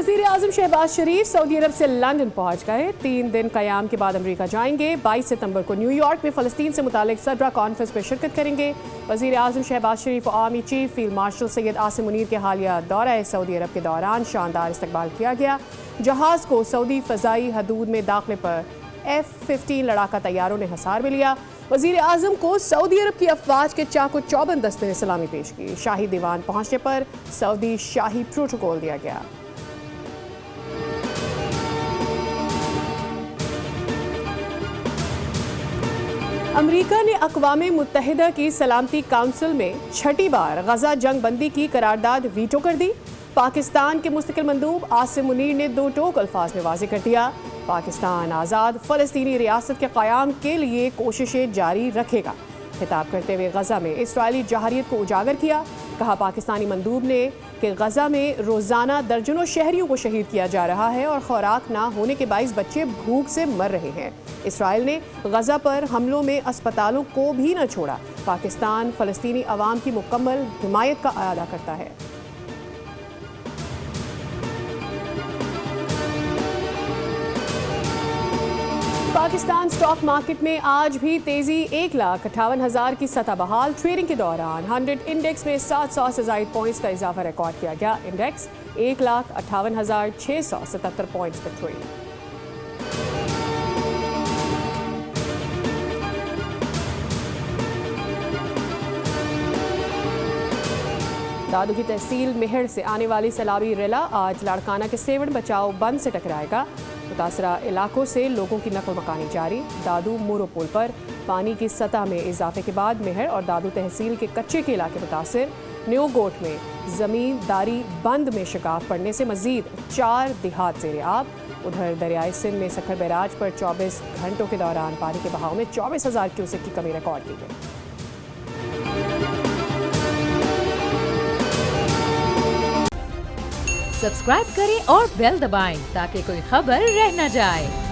वज़ीर आज़म शहबाज शरीफ सऊदी अरब से लंदन पहुंच गए। 3 दिन क़याम के बाद अमेरिका जाएंगे। 22 सितंबर को न्यूयॉर्क में फ़लस्तीन से मुतालिक सदरा कॉन्फ्रेंस में शिरकत करेंगे। वज़ीर आज़म शहबाज शरीफ और army chief field marshal Syed Asim Munir के हालिया दौरा सऊदी अरब के दौरान शानदार इस्तकबाल किया गया। जहाज़ को सऊदी फ़ज़ाई हदूद में दाखिले पर F-15 लड़ाका तैयारों ने हसार में लिया। वज़ीर आज़म को सऊदी अरब की अफवाज के चाको चौबंद दस्ते ने सलामी पेश की। शाही दीवान पहुंचने पर सऊदी शाही प्रोटोकॉल दिया गया। अमेरिका ने अक़वाम मुत्तहिदा की सलामती काउंसिल में छठी बार गजा जंग बंदी की करारदाद वीटो कर दी। पाकिस्तान के मुस्तकिल मंदूब आसिम मुनीर ने दो टोक अल्फाज में वाज़ेह कर दिया, पाकिस्तान आज़ाद फ़लस्तीनी रियासत के क़याम के लिए कोशिशें जारी रखेगा। खिताब करते हुए गजा में इस्राइली जहारियत को उजागर किया। कहा, पाकिस्तानी मंदूब ने कि गजा में रोज़ाना दर्जनों शहरियों को शहीद किया जा रहा है और खुराक ना होने के बाइस बच्चे भूख से मर रहे हैं। इसराइल ने गजा पर हमलों में अस्पतालों को भी न छोड़ा। पाकिस्तान फ़लस्तीनी अवाम की मुकम्मल हिमायत का अदा करता है। पाकिस्तान स्टॉक मार्केट में आज भी तेजी 1,58,000 की सतह बहाल। ट्रेडिंग के दौरान 100 इंडेक्स में 700 से ज़ायद पॉइंट्स का इजाफा रिकॉर्ड किया गया। इंडेक्स 1,58,677 पॉइंट्स पर ट्रेड। दादू की तहसील मेहड़ से आने वाली सैलाबी रेला आज लाड़काना के सेवड़ बचाओ बंद से टकराएगा। मुतासरा इलाकों से लोगों की नकल मकानी जारी। दादू मोरो पुल पर पानी की सतह में इजाफे के बाद मेहर और दादू तहसील के कच्चे के इलाके मुतासर। न्यू गोट में ज़मींदारी बंद में शिकाफ पड़ने से मजीद 4 देहात ज़ेरे आब। उधर दरियाई सिंध में सखर बैराज पर 24 घंटों के दौरान पानी के बहाव में 24,000 क्यूसेक की कमी रिकॉर्ड की गई। सब्सक्राइब करें और बेल दबाएं ताकि कोई खबर रह न जाए।